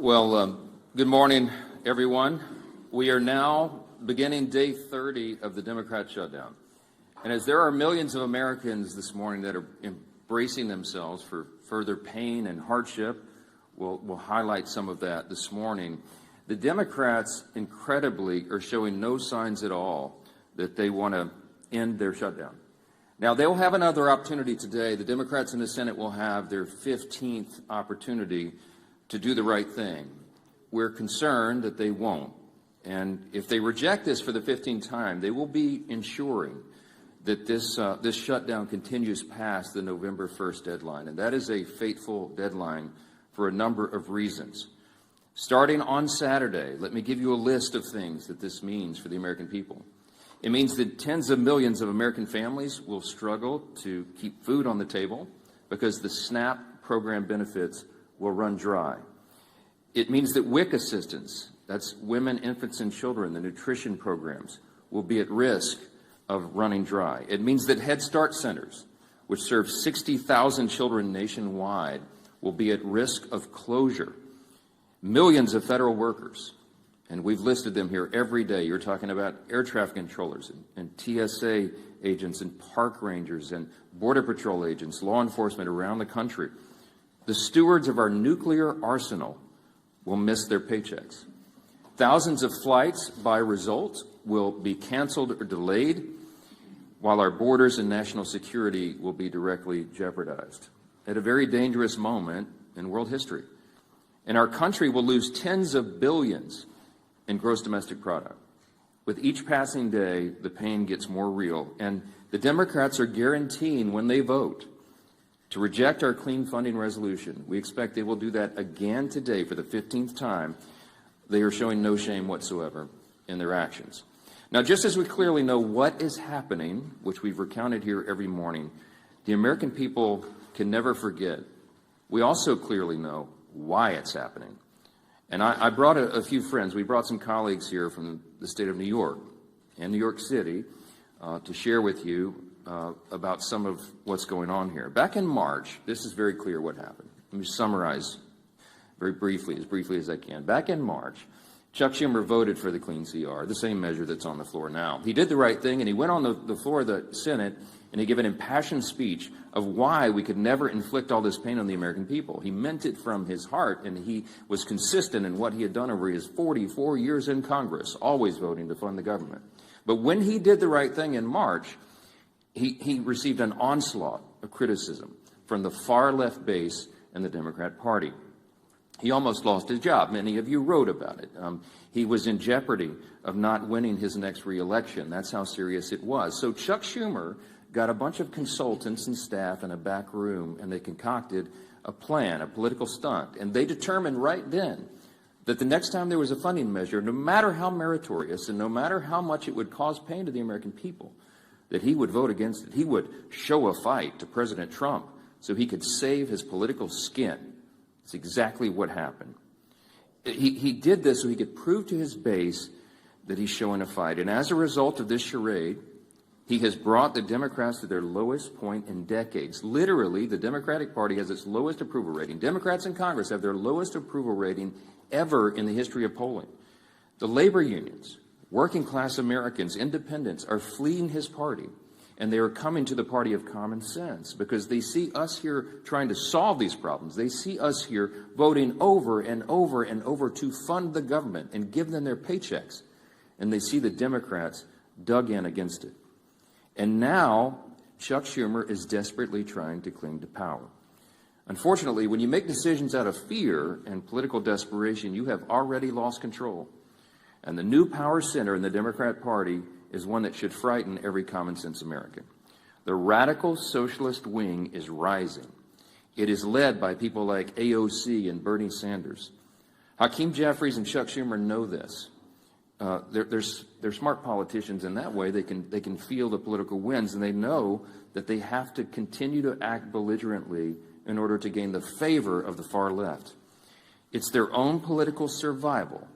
Good morning, everyone. We are now beginning day 30 of the Democrat shutdown. And as there are millions of Americans this morning that are embracing themselves for further pain and hardship, we'll highlight some of that this morning. The Democrats, incredibly, are showing no signs at all that they want to end their shutdown. Now, they'll have another opportunity today. The Democrats in the Senate will have their 15th opportunity to do the right thing. We're concerned that they won't. And if they reject this for the 15th time, they will be ensuring that this shutdown continues past the November 1st deadline. And that is a fateful deadline for a number of reasons. Starting on Saturday, let me give you a list of things that this means for the American people. It means that tens of millions of American families will struggle to keep food on the table because the SNAP program benefits will run dry. It means that WIC assistance, that's women, infants, and children, the nutrition programs, will be at risk of running dry. It means that Head Start centers, which serve 60,000 children nationwide, will be at risk of closure. Millions of federal workers, and we've listed them here every day. You're talking about air traffic controllers and TSA agents and park rangers and Border Patrol agents, law enforcement around the country. The stewards of our nuclear arsenal will miss their paychecks. Thousands of flights, by result, will be canceled or delayed, while our borders and national security will be directly jeopardized at a very dangerous moment in world history. And our country will lose tens of billions in gross domestic product. With each passing day, the pain gets more real, and the Democrats are guaranteeing when they vote to reject our clean funding resolution. We expect they will do that again today for the 15th time. They are showing no shame whatsoever in their actions. Now, just as we clearly know what is happening, which we've recounted here every morning, the American people can never forget. We also clearly know why it's happening. And I brought a few friends. We brought some colleagues here from the state of New York and New York City to share with you about some of what's going on here. Back in March, this is very clear what happened. Let me summarize very briefly as I can. Back in March, Chuck Schumer voted for the clean CR, the same measure that's on the floor now. He did the right thing, and he went on the floor of the Senate, and he gave an impassioned speech of why we could never inflict all this pain on the American people. He meant it from his heart, and he was consistent in what he had done over his 44 years in Congress, always voting to fund the government. But when he did the right thing in March, he received an onslaught of criticism from the far left base and the Democrat Party. He almost lost his job. Many of you wrote about it. He was in jeopardy of not winning his next reelection. That's how serious it was. So Chuck Schumer got a bunch of consultants and staff in a back room, and they concocted a plan, a political stunt. And they determined right then that the next time there was a funding measure, no matter how meritorious and no matter how much it would cause pain to the American people, that he would vote against it. He would show a fight to President Trump so he could save his political skin. It's exactly what happened. He did this so he could prove to his base that he's showing a fight. And as a result of this charade, he has brought the Democrats to their lowest point in decades. Literally, the Democratic Party has its lowest approval rating. Democrats in Congress have their lowest approval rating ever in the history of polling. The labor unions, working class Americans, independents are fleeing his party, and they are coming to the party of common sense because they see us here trying to solve these problems. They see us here voting over and over and over to fund the government and give them their paychecks, and they see the Democrats dug in against it. And now Chuck Schumer is desperately trying to cling to power. Unfortunately, when you make decisions out of fear and political desperation, you have already lost control. And the new power center in the Democrat Party is one that should frighten every common sense American. The radical socialist wing is rising. It is led by people like AOC and Bernie Sanders. Hakeem Jeffries and Chuck Schumer know this. They're smart politicians in that way. They can feel the political winds, and they know that they have to continue to act belligerently in order to gain the favor of the far left. It's their own political survival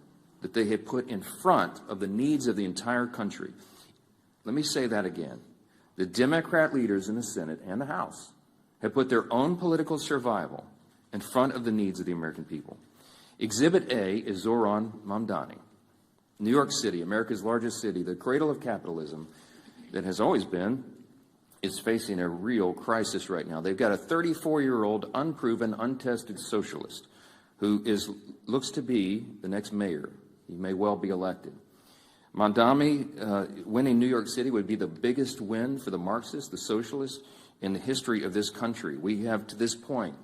that they have put in front of the needs of the entire country. Let me say that again. The Democrat leaders in the Senate and the House have put their own political survival in front of the needs of the American people. Exhibit A is Zoran Mamdani. New York City, America's largest city, the cradle of capitalism that has always been, is facing a real crisis right now. They've got a 34-year-old, unproven, untested socialist who looks to be the next mayor. He may well be elected. Mamdani winning New York City would be the biggest win for the Marxists, the socialists, in the history of this country. We have, to this point,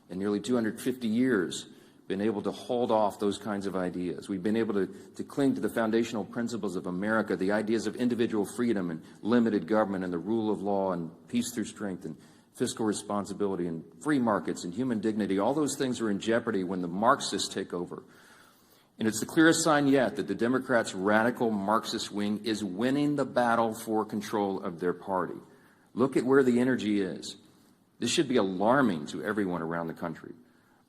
in nearly 250 years, been able to hold off those kinds of ideas. We've been able to cling to the foundational principles of America, the ideas of individual freedom and limited government and the rule of law and peace through strength and fiscal responsibility and free markets and human dignity. All those things are in jeopardy when the Marxists take over. And it's the clearest sign yet that the Democrats' radical Marxist wing is winning the battle for control of their party. Look at where the energy is. This should be alarming to everyone around the country.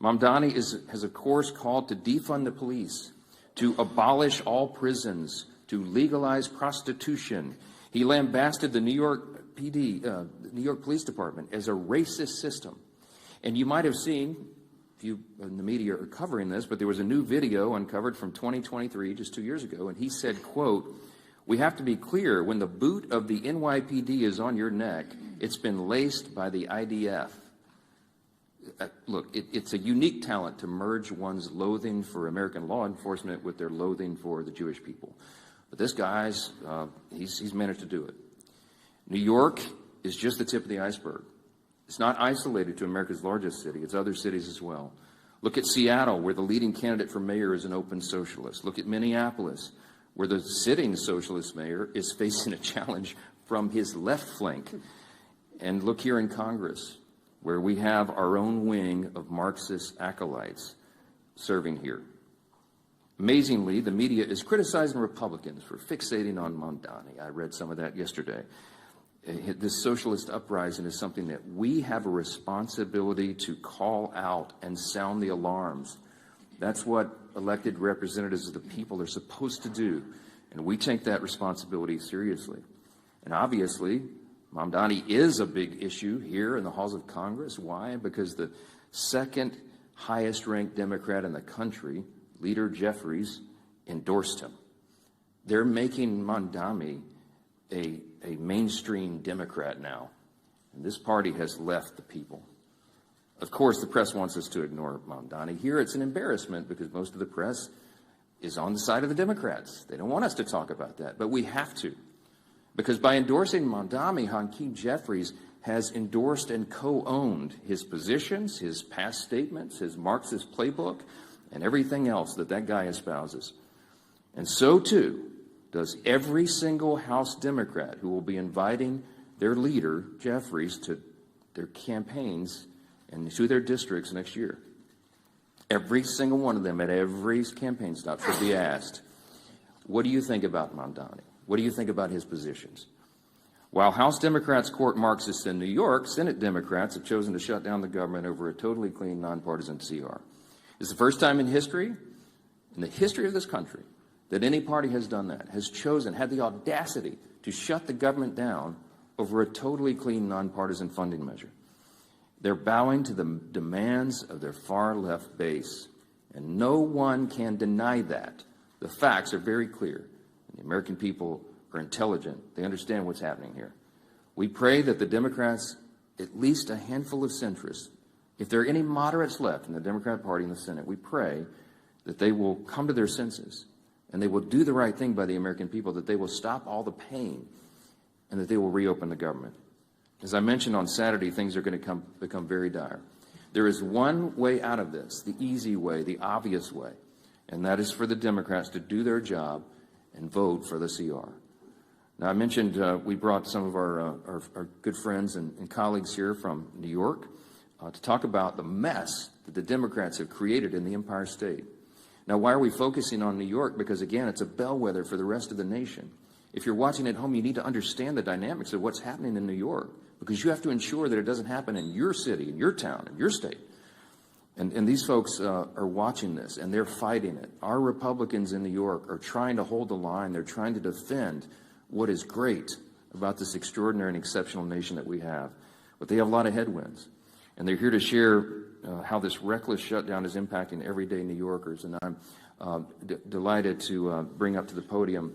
Mamdani has, of course, called to defund the police, to abolish all prisons, to legalize prostitution. He lambasted the New York PD, New York Police Department, as a racist system. And you might have seen, if you in the media are covering this, but there was a new video uncovered from 2023, just 2 years ago, and he said, quote, "We have to be clear, when the boot of the NYPD is on your neck, it's been laced by the IDF. Look, it's a unique talent to merge one's loathing for American law enforcement with their loathing for the Jewish people. But this guy's, he's managed to do it. New York is just the tip of the iceberg. It's not isolated to America's largest city. It's other cities as well. Look at Seattle, where the leading candidate for mayor is an open socialist. Look at Minneapolis, where the sitting socialist mayor is facing a challenge from his left flank. And look here in Congress, where we have our own wing of Marxist acolytes serving here. Amazingly, the media is criticizing Republicans for fixating on Mamdani. I read some of that yesterday. This socialist uprising is something that we have a responsibility to call out and sound the alarms. That's what elected representatives of the people are supposed to do, and we take that responsibility seriously. And obviously, Mamdani is a big issue here in the halls of Congress. Why? Because the second highest ranked Democrat in the country, Leader Jeffries, endorsed him. They're making Mamdani a mainstream Democrat now. And this party has left the people. Of course, the press wants us to ignore Mamdani. Here it's an embarrassment because most of the press is on the side of the Democrats. They don't want us to talk about that, but we have to. Because by endorsing Mamdani, Hakeem Jeffries has endorsed and co-owned his positions, his past statements, his Marxist playbook, and everything else that that guy espouses. And so, too, does every single House Democrat who will be inviting their leader, Jeffries, to their campaigns and to their districts next year. Every single one of them at every campaign stop should be asked, what do you think about Mamdani? What do you think about his positions? While House Democrats court Marxists in New York, Senate Democrats have chosen to shut down the government over a totally clean, nonpartisan CR. It's the first time in history, in the history of this country, that any party has done that, has chosen, had the audacity to shut the government down over a totally clean, nonpartisan funding measure. They're bowing to the demands of their far-left base, and no one can deny that. The facts are very clear. The American people are intelligent. They understand what's happening here. We pray that the Democrats, at least a handful of centrists, if there are any moderates left in the Democrat Party in the Senate, we pray that they will come to their senses and they will do the right thing by the American people, that they will stop all the pain and that they will reopen the government. As I mentioned on Saturday, things are going to become very dire. There is one way out of this, the easy way, the obvious way, and that is for the Democrats to do their job and vote for the CR. Now, I mentioned we brought some of our good friends and colleagues here from New York to talk about the mess that the Democrats have created in the Empire State. Now, why are we focusing on New York? Because, again, it's a bellwether for the rest of the nation. If you're watching at home, you need to understand the dynamics of what's happening in New York, because you have to ensure that it doesn't happen in your city, in your town, in your state. And these folks are watching this, and they're fighting it. Our Republicans in New York are trying to hold the line. They're trying to defend what is great about this extraordinary and exceptional nation that we have. But they have a lot of headwinds, and they're here to share how this reckless shutdown is impacting everyday New Yorkers. And I'm delighted to bring up to the podium,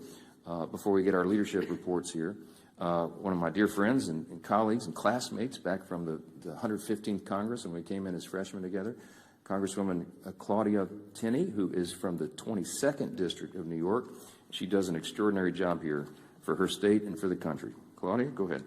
before we get our leadership reports here, one of my dear friends and colleagues and classmates back from the 115th Congress when we came in as freshmen together, Congresswoman Claudia Tenney, who is from the 22nd District of New York. She does an extraordinary job here for her state and for the country. Claudia, go ahead.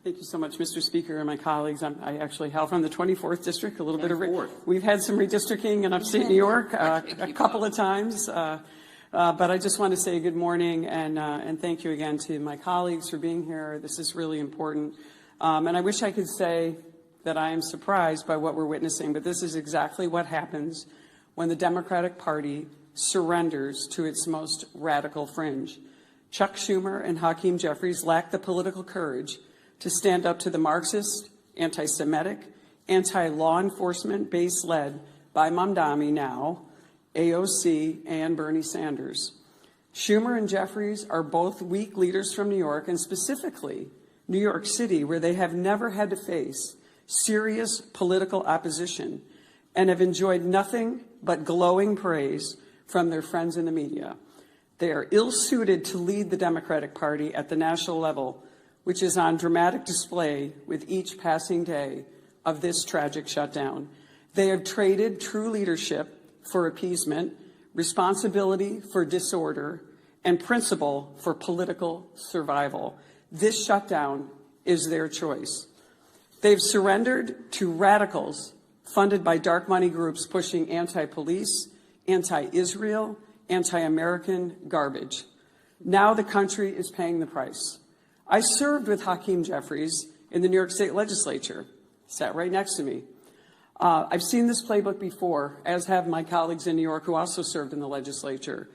Thank you so much, Mr. Speaker and my colleagues. I actually hail from the 24th District, a little bit of we've had some redistricting in upstate New York a couple of times, but I just want to say good morning and thank you again to my colleagues for being here. This is really important, and I wish I could say that I am surprised by what we're witnessing, but this is exactly what happens when the Democratic Party surrenders to its most radical fringe. Chuck Schumer and Hakeem Jeffries lack the political courage to stand up to the Marxist, anti-Semitic, anti-law enforcement base led by Mamdani now, AOC, and Bernie Sanders. Schumer and Jeffries are both weak leaders from New York, and specifically New York City, where they have never had to face serious political opposition and have enjoyed nothing but glowing praise from their friends in the media. They are ill-suited to lead the Democratic Party at the national level, which is on dramatic display with each passing day of this tragic shutdown. They have traded true leadership for appeasement, responsibility for disorder, and principle for political survival. This shutdown is their choice. They've surrendered to radicals funded by dark money groups pushing anti-police, anti-Israel, anti-American garbage. Now the country is paying the price. I served with Hakeem Jeffries in the New York State Legislature, sat right next to me. I've seen this playbook before, as have my colleagues in New York who also served in the legislature.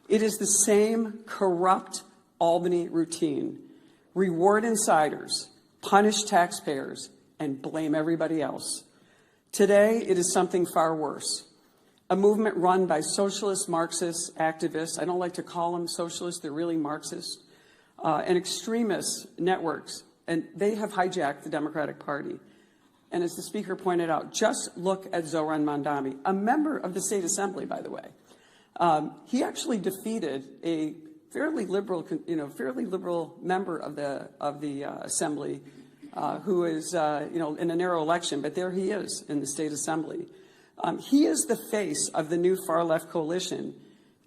It is the same corrupt Albany routine. Reward insiders, punish taxpayers, and blame everybody else. Today, it is something far worse. A movement run by socialist Marxist activists. I don't like to call them socialists, they're really Marxist. And extremist networks, and they have hijacked the Democratic Party. And as the Speaker pointed out, just look at Zohran Mamdani, a member of the State Assembly, by the way. He actually defeated a fairly liberal member of the Assembly, who is in a narrow election, but there he is in the State Assembly. He is the face of the new far-left coalition.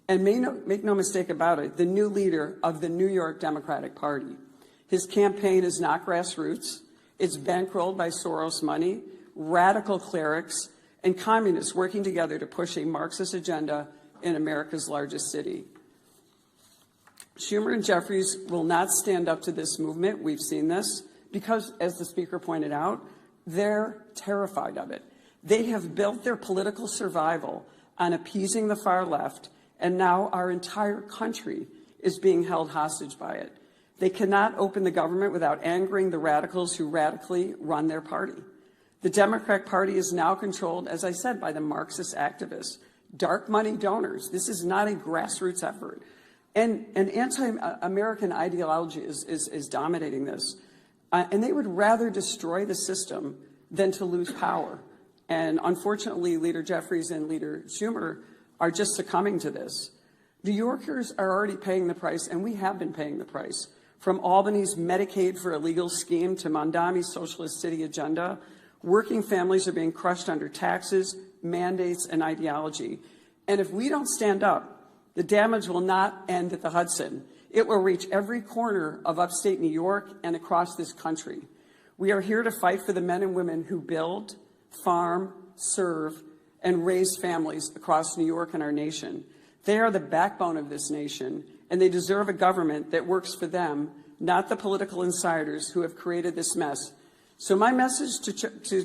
And make no mistake about it, the new leader of the New York Democratic Party. His campaign is not grassroots. It's bankrolled by Soros money, radical clerics, and communists working together to push a Marxist agenda in America's largest city. Schumer and Jeffries will not stand up to this movement. We've seen this because, as the Speaker pointed out, they're terrified of it. They have built their political survival on appeasing the far left, and now our entire country is being held hostage by it. They cannot open the government without angering the radicals who radically run their party. The Democratic Party is now controlled, as I said, by the Marxist activists, dark money donors. This is not a grassroots effort. And anti-American ideology is dominating this. And they would rather destroy the system than to lose power. And unfortunately, Leader Jeffries and Leader Schumer are just succumbing to this. New Yorkers are already paying the price, and we have been paying the price. From Albany's Medicaid for Illegal scheme to Mamdani's socialist city agenda, working families are being crushed under taxes, mandates, and ideology. And if we don't stand up, the damage will not end at the Hudson. It will reach every corner of upstate New York and across this country. We are here to fight for the men and women who build, farm, serve, and raise families across New York and our nation. They are the backbone of this nation, and they deserve a government that works for them, not the political insiders who have created this mess. So my message to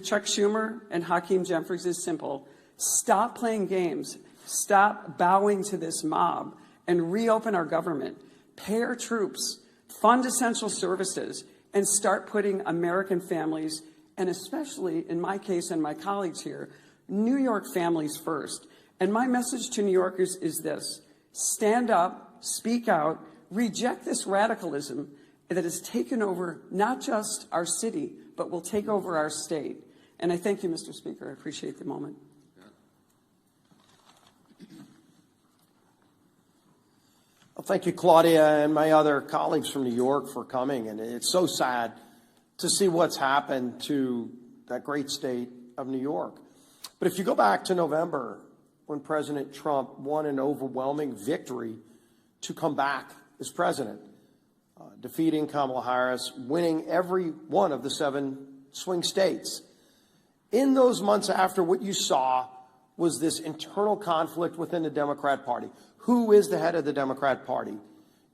Chuck Schumer and Hakeem Jeffries is simple. Stop playing games. Stop bowing to this mob and reopen our government. Pay our troops, fund essential services, and start putting American families, and especially in my case and my colleagues here, New York families first. And my message to New Yorkers is this: stand up, speak out, reject this radicalism, that has taken over not just our city, but will take over our state. And I thank you, Mr. Speaker. I appreciate the moment. Well, thank you, Claudia, and my other colleagues from New York for coming. And it's so sad to see what's happened to that great state of New York. But if you go back to November, when President Trump won an overwhelming victory to come back as president, defeating Kamala Harris, winning every one of the 7 swing states. In those months after, what you saw was this internal conflict within the Democrat Party. Who is the head of the Democrat Party?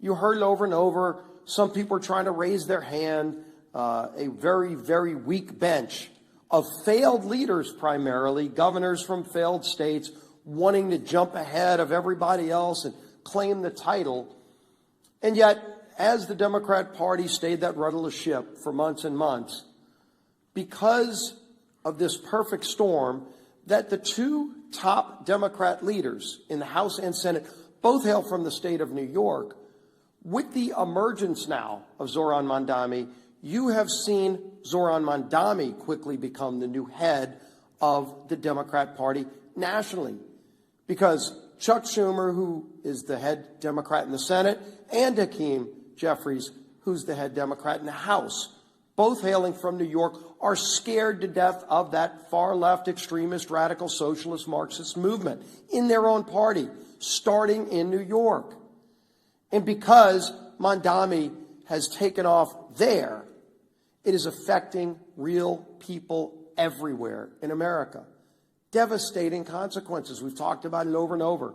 You heard it over and over. Some people are trying to raise their hand. A very, very weak bench of failed leaders, primarily governors from failed states, wanting to jump ahead of everybody else and claim the title. And yet, as the Democrat Party stayed that rudderless ship for months and months, because of this perfect storm, that the 2 top Democrat leaders in the House and Senate both hail from the state of New York, with the emergence now of Zohran Mamdani, you have seen Zohran Mamdani quickly become the new head of the Democrat Party nationally. Because Chuck Schumer, who is the head Democrat in the Senate, and Hakeem Jeffries, who's the head Democrat in the House, both hailing from New York, are scared to death of that far-left extremist, radical, socialist, Marxist movement in their own party, starting in New York. And because Mamdani has taken off there, it is affecting real people everywhere in America. Devastating consequences. We've talked about it over and over.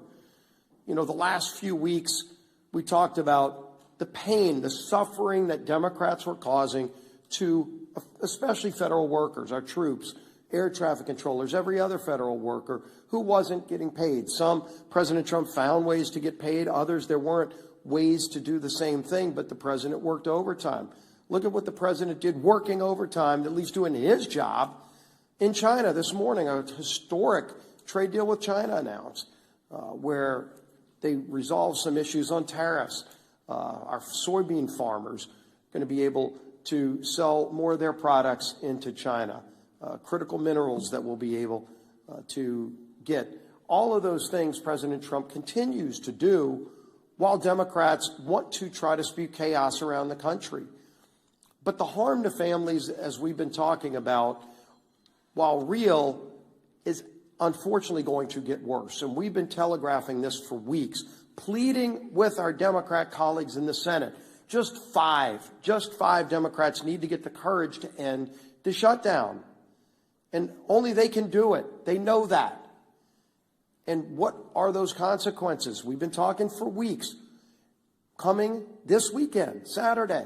You know, the last few weeks, we talked about the pain, the suffering that Democrats were causing to especially federal workers, our troops, air traffic controllers, every other federal worker who wasn't getting paid. Some, President Trump found ways to get paid. Others, there weren't ways to do the same thing, but the president worked overtime. Look at what the president did working overtime, at least doing his job, in China this morning. A historic trade deal with China announced, where they resolved some issues on tariffs. Our soybean farmers are going to be able to sell more of their products into China. Critical minerals that we'll be able to get. All of those things President Trump continues to do while Democrats want to try to spew chaos around the country. But the harm to families, as we've been talking about, while real, is unfortunately going to get worse. And we've been telegraphing this for weeks, pleading with our Democrat colleagues in the Senate. Just five Democrats need to get the courage to end the shutdown. And only they can do it. They know that. And what are those consequences? We've been talking for weeks. Coming this weekend, Saturday,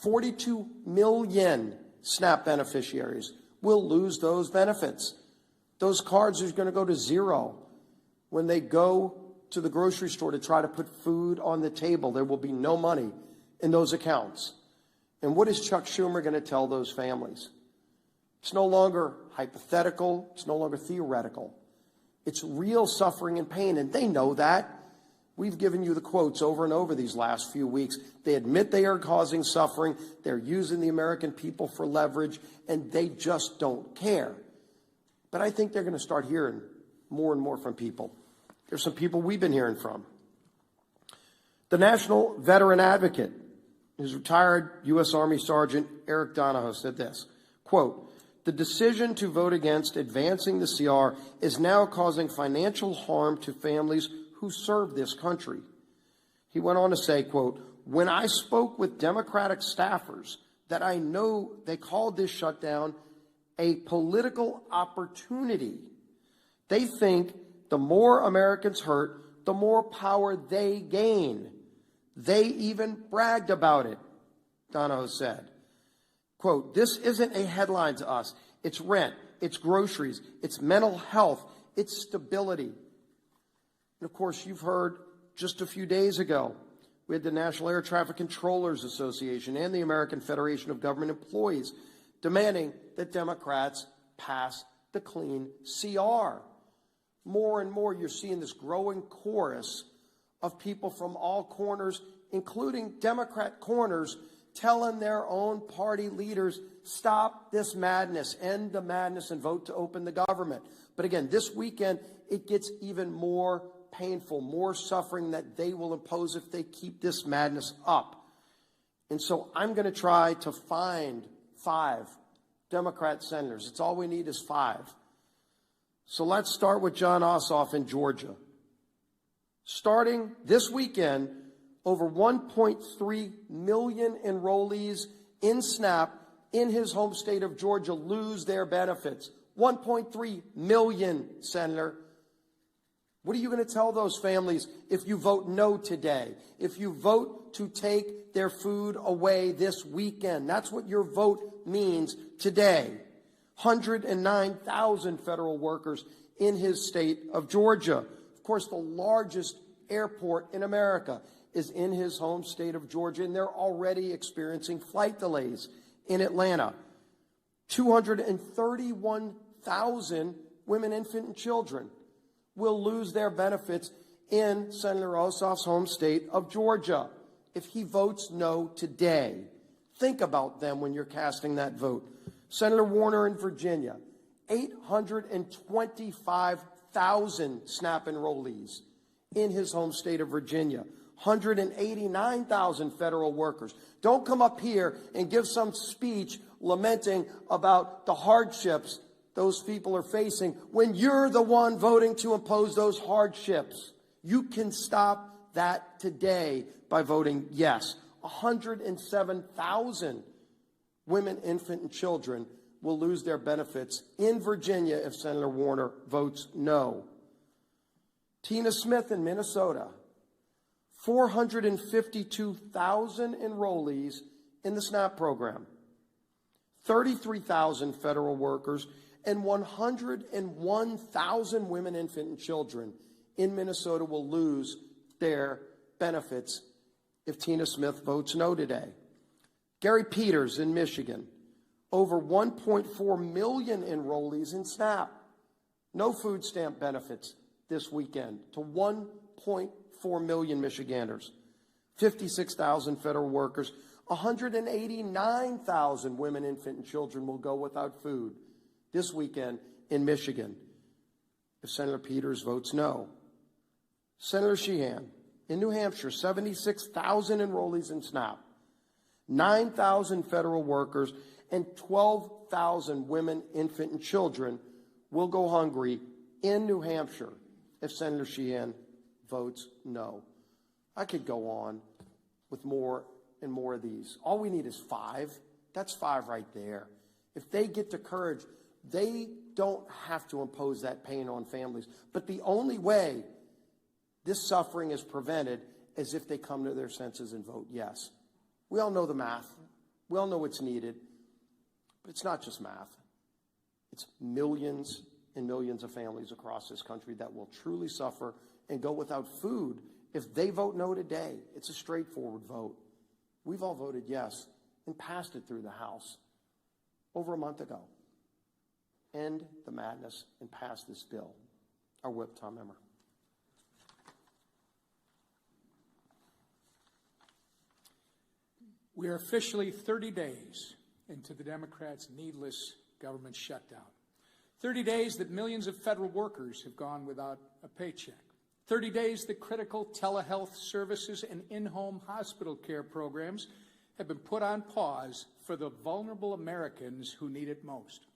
42 million SNAP beneficiaries will lose those benefits. Those cards are going to go to zero. When they go to the grocery store to try to put food on the table, there will be no money in those accounts. And what is Chuck Schumer going to tell those families? It's no longer hypothetical. It's no longer theoretical. It's real suffering and pain, and they know that. We've given you the quotes over and over these last few weeks. They admit they are causing suffering. They're using the American people for leverage, and they just don't care. But I think they're going to start hearing more and more from people. There's some people we've been hearing from. The National Veteran Advocate, his retired U.S. Army Sergeant Eric Donahoe, said this, quote, "The decision to vote against advancing the CR is now causing financial harm to families who serve this country." He went on to say, quote, "When I spoke with Democratic staffers that I know they called this shutdown a political opportunity. They think the more Americans hurt, the more power they gain. They even bragged about it," Donahoe said. Quote, "This isn't a headline to us. It's rent, it's groceries, it's mental health, it's stability." And of course, you've heard just a few days ago, we had the National Air Traffic Controllers Association and the American Federation of Government Employees demanding that Democrats pass the clean CR. More and more, you're seeing this growing chorus of people from all corners including Democrat corners, telling their own party leaders, stop this madness, end the madness, and vote to open the government. But again, this weekend, it gets even more painful, more suffering that they will impose if they keep this madness up. And so I'm going to try to find 5 Democrat senators. It's all we need is 5. So let's start with John Ossoff in Georgia. Starting this weekend, over 1.3 million enrollees in SNAP in his home state of Georgia lose their benefits. 1.3 million, Senator. What are you going to tell those families if you vote no today? If you vote to take their food away this weekend? That's what your vote means today. 109,000 federal workers in his state of Georgia. Of course, the largest airport in America is in his home state of Georgia, and they're already experiencing flight delays in Atlanta. 231,000 women, infant, and children will lose their benefits in Senator Ossoff's home state of Georgia if he votes no today. Think about them when you're casting that vote. Senator Warner in Virginia, 825,000 SNAP enrollees in his home state of Virginia. 189,000 federal workers. Don't come up here and give some speech lamenting about the hardships those people are facing when you're the one voting to impose those hardships. You can stop that today by voting yes. 107,000 women, infant, and children will lose their benefits in Virginia if Senator Warner votes no. Tina Smith in Minnesota, 452,000 enrollees in the SNAP program, 33,000 federal workers, and 101,000 women, infant, and children in Minnesota will lose their benefits if Tina Smith votes no today. Gary Peters in Michigan, over 1.4 million enrollees in SNAP. No food stamp benefits this weekend to 1.4 million Michiganders. 56,000 federal workers. 189,000 women, infant, and children will go without food this weekend in Michigan if Senator Peters votes no. Senator Sheehan in New Hampshire, 76,000 enrollees in SNAP, 9,000 federal workers, and 12,000 women, infant, and children will go hungry in New Hampshire if Senator Sheehan votes no. I could go on with more and more of these. All we need is 5. That's 5 right there. If they get the courage, they don't have to impose that pain on families. But the only way this suffering is prevented is if they come to their senses and vote yes. We all know the math. We all know what's needed. But it's not just math. It's millions and millions of families across this country that will truly suffer and go without food if they vote no today. It's a straightforward vote. We've all voted yes and passed it through the House over a month ago. End the madness and pass this bill. Our whip, Tom Emmer. We are officially 30 days into the Democrats' needless government shutdown. 30 days that millions of federal workers have gone without a paycheck. 30 days that critical telehealth services and in-home hospital care programs have been put on pause for the vulnerable Americans who need it most.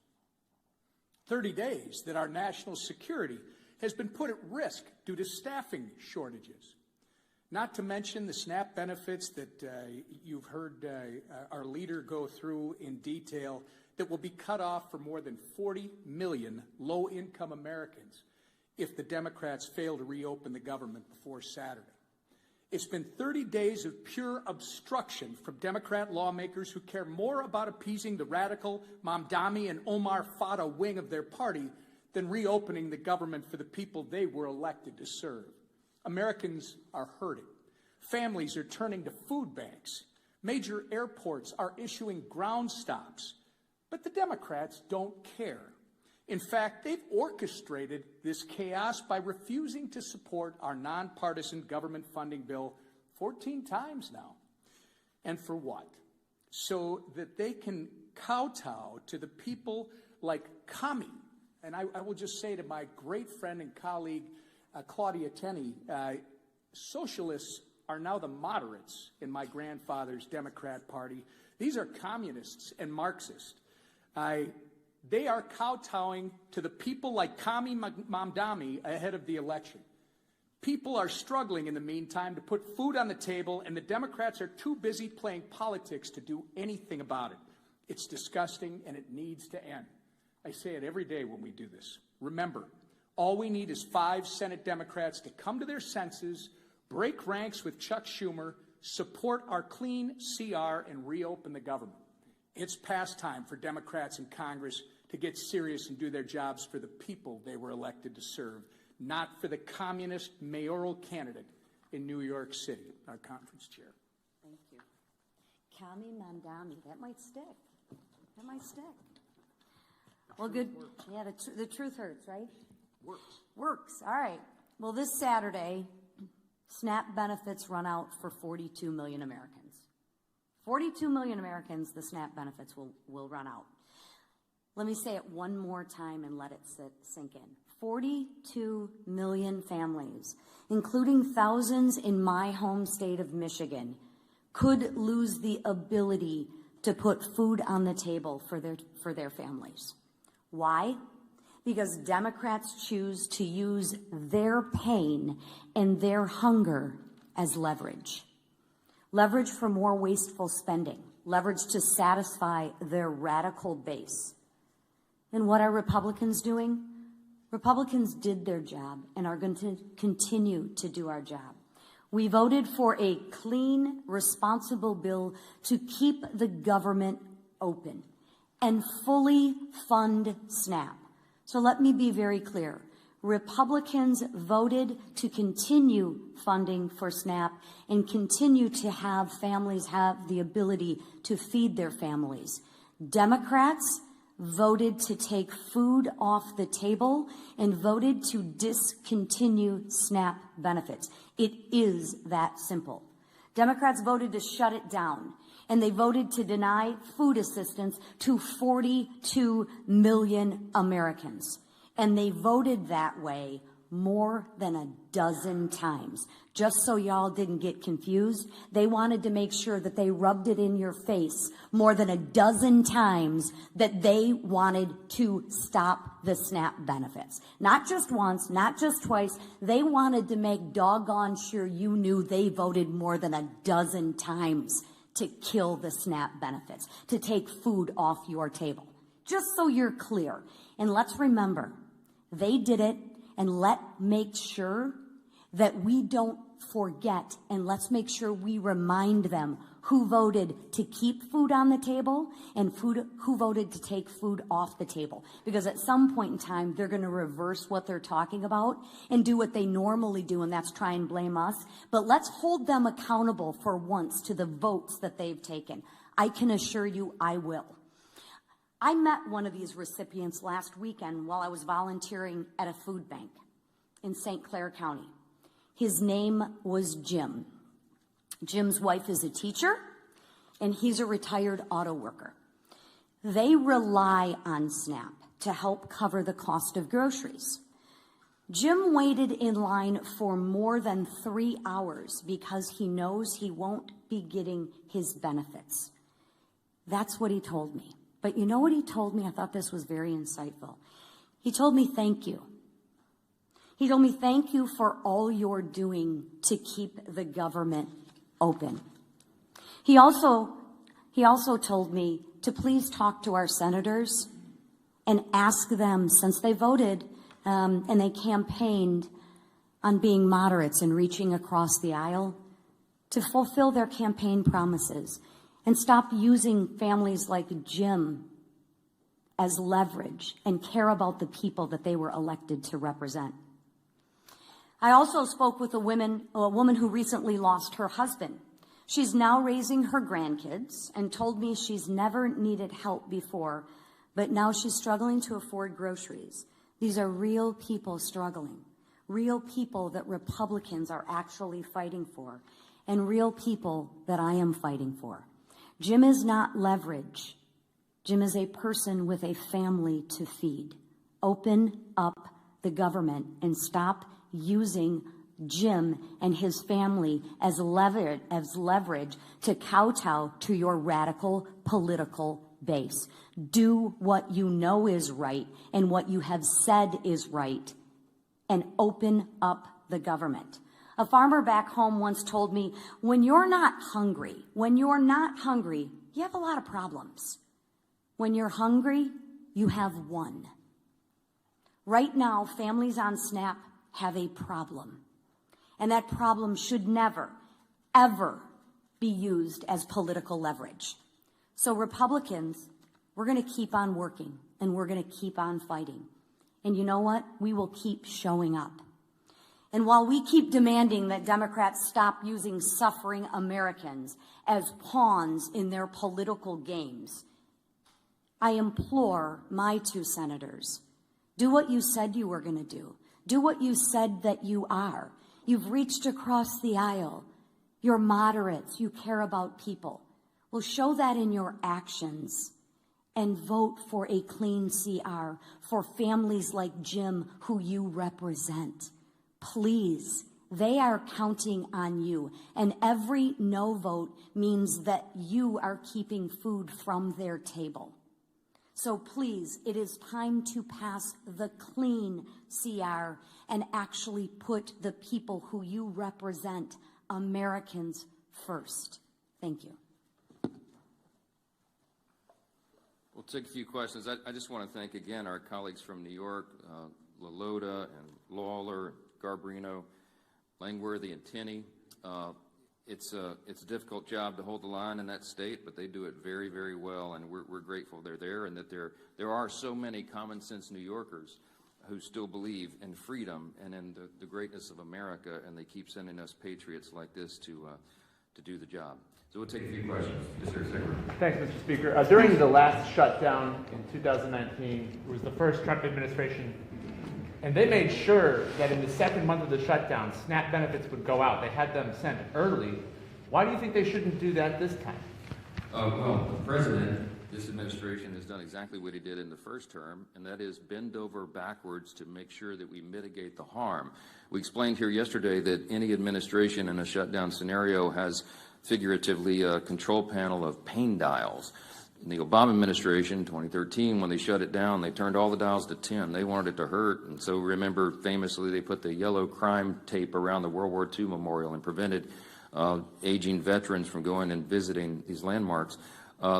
30 days that our national security has been put at risk due to staffing shortages. Not to mention the SNAP benefits that you've heard our leader go through in detail that will be cut off for more than 40 million low-income Americans if the Democrats fail to reopen the government before Saturday. It's been 30 days of pure obstruction from Democrat lawmakers who care more about appeasing the radical Mamdani and Omar Fata wing of their party than reopening the government for the people they were elected to serve. Americans are hurting. Families are turning to food banks. Major airports are issuing ground stops. But the Democrats don't care. In fact, they've orchestrated this chaos by refusing to support our nonpartisan government funding bill 14 times now. And for what? So that they can kowtow to the people like Kami. And I will just say to my great friend and colleague, Claudia Tenney, socialists are now the moderates in my grandfather's Democrat Party. These are communists and Marxists. They are kowtowing to the people like Kami Mamdani ahead of the election. People are struggling in the meantime to put food on the table, and the Democrats are too busy playing politics to do anything about it. It's disgusting, and it needs to end. I say it every day when we do this. Remember, all we need is 5 Senate Democrats to come to their senses, break ranks with Chuck Schumer, support our clean CR, and reopen the government. It's past time for Democrats in Congress to get serious and do their jobs for the people they were elected to serve, not for the communist mayoral candidate in New York City, our conference chair. Thank you. Kami Mamdani, that might stick. That might stick. Well, good. Yeah, the truth hurts, right? Works. All right. Well, this Saturday, SNAP benefits run out for 42 million Americans. 42 million Americans, the SNAP benefits will run out. Let me say it one more time and let it sink in. 42 million families, including thousands in my home state of Michigan, could lose the ability to put food on the table for their families. Why? Because Democrats choose to use their pain and their hunger as leverage. Leverage for more wasteful spending, leverage to satisfy their radical base. And what are Republicans doing? Republicans did their job and are going to continue to do our job. We voted for a clean, responsible bill to keep the government open and fully fund SNAP. So let me be very clear. Republicans voted to continue funding for SNAP and continue to have families have the ability to feed their families. Democrats voted to take food off the table and voted to discontinue SNAP benefits. It is that simple. Democrats voted to shut it down, and they voted to deny food assistance to 42 million Americans. And they voted that way more than a dozen times. Just so y'all didn't get confused, they wanted to make sure that they rubbed it in your face more than a dozen times that they wanted to stop the SNAP benefits. Not just once, not just twice. They wanted to make doggone sure you knew they voted more than a dozen times to kill the SNAP benefits, to take food off your table. Just so you're clear. And let's remember, they did it, and make sure that we don't forget, and let's make sure we remind them who voted to keep food on the table and who voted to take food off the table. Because at some point in time, they're going to reverse what they're talking about and do what they normally do, and that's try and blame us. But let's hold them accountable for once to the votes that they've taken. I can assure you I will. I met one of these recipients last weekend while I was volunteering at a food bank in St. Clair County. His name was Jim. Jim's wife is a teacher, and he's a retired auto worker. They rely on SNAP to help cover the cost of groceries. Jim waited in line for more than 3 hours because he knows he won't be getting his benefits. That's what he told me. But you know what he told me? I thought this was very insightful. He told me, thank you. He told me, thank you for all you're doing to keep the government open. He also told me to please talk to our senators and ask them, since they voted and they campaigned on being moderates and reaching across the aisle, to fulfill their campaign promises and stop using families like Jim as leverage and care about the people that they were elected to represent. I also spoke with a woman who recently lost her husband. She's now raising her grandkids and told me she's never needed help before, but now she's struggling to afford groceries. These are real people struggling, real people that Republicans are actually fighting for. and real people that I am fighting for. Jim is not leverage. Jim is a person with a family to feed. Open up the government and stop using Jim and his family as leverage to kowtow to your radical political base. Do what you know is right and what you have said is right, and open up the government. A farmer back home once told me, when you're not hungry, you have a lot of problems. When you're hungry, you have one. Right now, families on SNAP have a problem. And that problem should never, ever be used as political leverage. So Republicans, we're going to keep on working, and we're going to keep on fighting. And you know what? We will keep showing up. And while we keep demanding that Democrats stop using suffering Americans as pawns in their political games, I implore my two senators, do what you said you were going to do. Do what you said that you are. You've reached across the aisle. You're moderates. You care about people. Well, show that in your actions and vote for a clean CR for families like Jim who you represent. Please, they are counting on you. And every no vote means that you are keeping food from their table. So please, it is time to pass the clean CR and actually put the people who you represent, Americans, first. Thank you. We'll take a few questions. I just want to thank again our colleagues from New York, LaLota and Lawler, Garbarino, Langworthy and Tenney. It's a difficult job to hold the line in that state, but they do it very, very well, and we're grateful they're there, and that there are so many common sense New Yorkers who still believe in freedom and in the greatness of America, and they keep sending us patriots like this to do the job. So we'll take a few questions. Yes, sir, Secretary. Thanks, Mr. Speaker. During the last shutdown in 2019, it was the first Trump administration, and they made sure that in the second month of the shutdown, SNAP benefits would go out. They had them sent early. Why do you think they shouldn't do that this time? Well, the president, this administration has done exactly what he did in the first term, and that is bend over backwards to make sure that we mitigate the harm. We explained here yesterday that any administration in a shutdown scenario has figuratively a control panel of pain dials. In the Obama administration, 2013, when they shut it down, they turned all the dials to 10. They wanted it to hurt. And so remember, famously, they put the yellow crime tape around the World War II memorial and prevented aging veterans from going and visiting these landmarks.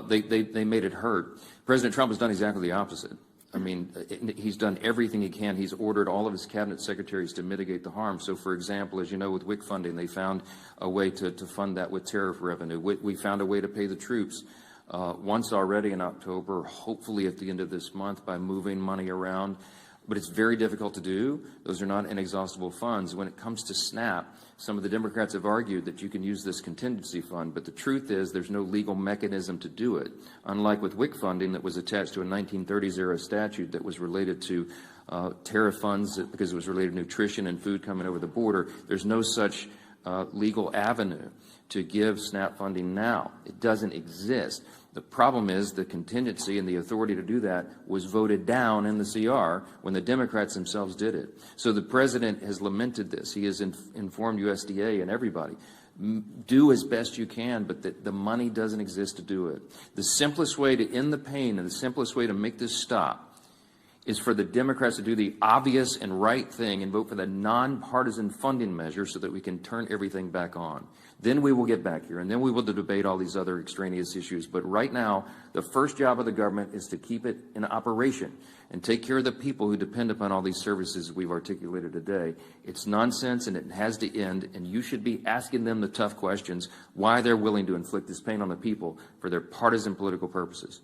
They made it hurt. President Trump has done exactly the opposite. I mean, he's done everything he can. He's ordered all of his cabinet secretaries to mitigate the harm. So, for example, as you know, with WIC funding, they found a way to fund that with tariff revenue. We found a way to pay the troops once already in October, hopefully at the end of this month, by moving money around. But it's very difficult to do. Those are not inexhaustible funds. When it comes to SNAP, some of the Democrats have argued that you can use this contingency fund, but the truth is there's no legal mechanism to do it. Unlike with WIC funding that was attached to a 1930s-era statute that was related to tariff funds because it was related to nutrition and food coming over the border, there's no such legal avenue to give SNAP funding now. It doesn't exist. The problem is the contingency and the authority to do that was voted down in the CR when the Democrats themselves did it. So the president has lamented this. He has informed USDA and everybody. Do as best you can, but the money doesn't exist to do it. The simplest way to end the pain and the simplest way to make this stop is for the Democrats to do the obvious and right thing and vote for the nonpartisan funding measure so that we can turn everything back on. Then we will get back here, and then we will debate all these other extraneous issues. But right now, the first job of the government is to keep it in operation and take care of the people who depend upon all these services we've articulated today. It's nonsense, and it has to end, and you should be asking them the tough questions, why they're willing to inflict this pain on the people for their partisan political purposes.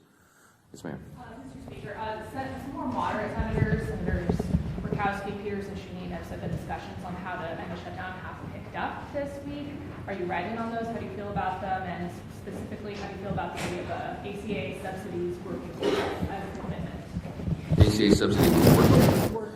Yes, ma'am. Mr. Speaker, some more moderate senators, Senators Murkowski, Peters, and Shaheen, have said the discussions on how to end the shutdown have picked up this week. Are you writing on those? How do you feel about them? And specifically, how do you feel about the idea of ACA subsidies working as a commitment? ACA subsidies working.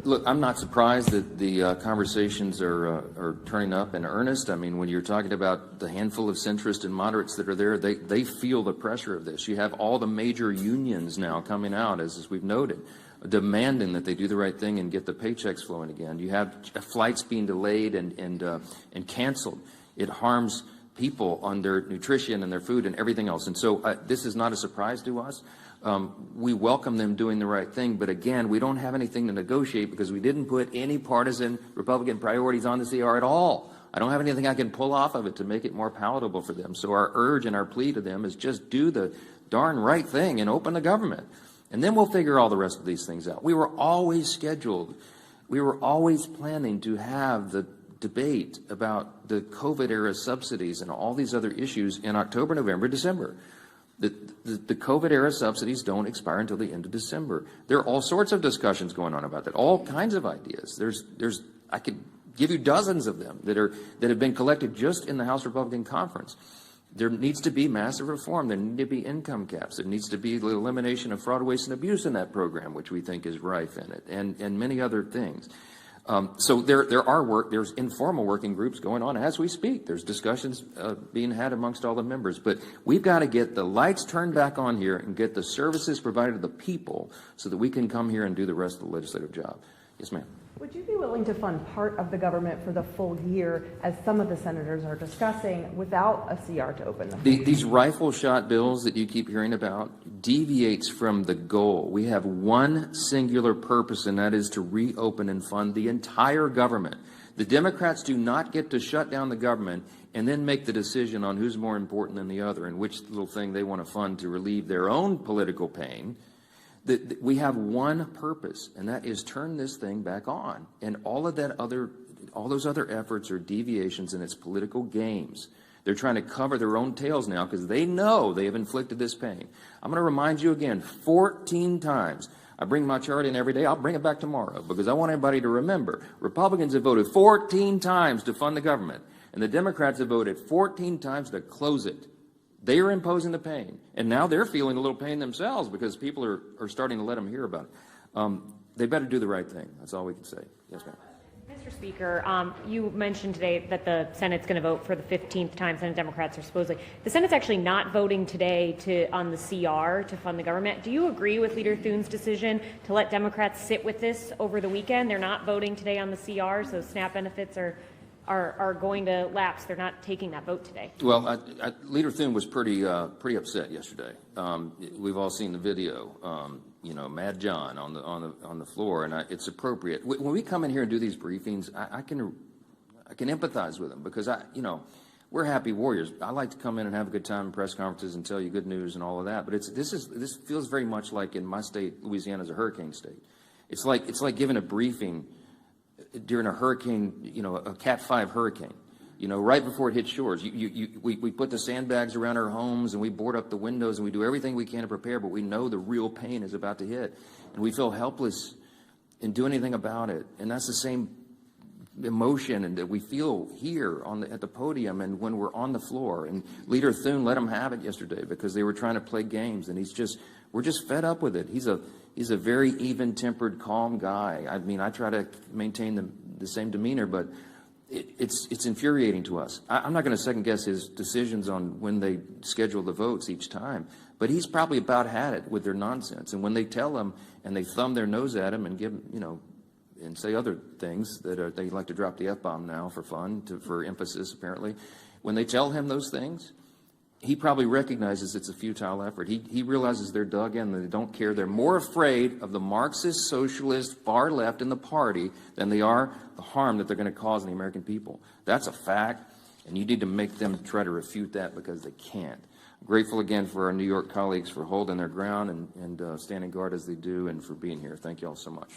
Look, I'm not surprised that the conversations are turning up in earnest. I mean, when you're talking about the handful of centrists and moderates that are there, they feel the pressure of this. You have all the major unions now coming out, as we've noted, demanding that they do the right thing and get the paychecks flowing again. You have flights being delayed and canceled. It harms people on their nutrition and their food and everything else. And so this is not a surprise to us. We welcome them doing the right thing, but again, we don't have anything to negotiate because we didn't put any partisan Republican priorities on the CR at all. I don't have anything I can pull off of it to make it more palatable for them. So our urge and our plea to them is just do the darn right thing and open the government. And then we'll figure all the rest of these things out. We were always scheduled. We were always planning to have the debate about the COVID-era subsidies and all these other issues in October, November, December. The COVID-era subsidies don't expire until the end of December. There are all sorts of discussions going on about that, all kinds of ideas. I could give you dozens of them that have been collected just in the House Republican Conference. There needs to be massive reform. There need to be income caps. There needs to be the elimination of fraud, waste, and abuse in that program, which we think is rife in it, and many other things. So there's informal working groups going on as we speak. There's discussions being had amongst all the members. But we've got to get the lights turned back on here and get the services provided to the people so that we can come here and do the rest of the legislative job. Yes, ma'am. Would you be willing to fund part of the government for the full year, as some of the senators are discussing, without a CR to open them? These rifle shot bills that you keep hearing about deviates from the goal. We have one singular purpose, and that is to reopen and fund the entire government. The Democrats do not get to shut down the government and then make the decision on who's more important than the other and which little thing they want to fund to relieve their own political pain. We have one purpose, and that is turn this thing back on. And all those other efforts are deviations in its political games. They're trying to cover their own tails now because they know they have inflicted this pain. I'm going to remind you again 14 times. I bring my chart in every day. I'll bring it back tomorrow because I want everybody to remember. Republicans have voted 14 times to fund the government, and the Democrats have voted 14 times to close it. They are imposing the pain, and now they're feeling a little pain themselves because people are starting to let them hear about it. They better do the right thing. That's all we can say. Yes, ma'am. Mr. Speaker, you mentioned today that the Senate's going to vote for the 15th time. Senate Democrats are supposedly. The Senate's actually not voting today on the CR to fund the government. Do you agree with Leader Thune's decision to let Democrats sit with this over the weekend? They're not voting today on the CR, so SNAP benefits are going to lapse. They're not taking that vote today. Well, Leader Thune was pretty upset yesterday. We've all seen the video. Mad John on the floor, and it's appropriate. When we come in here and do these briefings, I can empathize with them because we're happy warriors. I like to come in and have a good time in press conferences and tell you good news and all of that. But this feels very much like in my state, Louisiana, is a hurricane state. It's like giving a briefing during a hurricane, a Cat 5 hurricane, right before it hits shores. We put the sandbags around our homes and we board up the windows and we do everything we can to prepare, but we know the real pain is about to hit. And we feel helpless and do anything about it. And that's the same emotion and that we feel here at the podium and when we're on the floor. And Leader Thune let them have it yesterday because they were trying to play games, and we're just fed up with it. He's a very even-tempered, calm guy. I mean, I try to maintain the same demeanor, but it's infuriating to us. I'm not going to second-guess his decisions on when they schedule the votes each time, but he's probably about had it with their nonsense. And when they tell him and they thumb their nose at him and give him, and say other things that they like to drop the F-bomb now for fun, for emphasis apparently, when they tell him those things, he probably recognizes it's a futile effort. He realizes they're dug in, they don't care. They're more afraid of the Marxist, socialist, far left in the party than they are the harm that they're going to cause in the American people. That's a fact, and you need to make them try to refute that because they can't. I'm grateful again for our New York colleagues for holding their ground and standing guard as they do and for being here. Thank you all so much.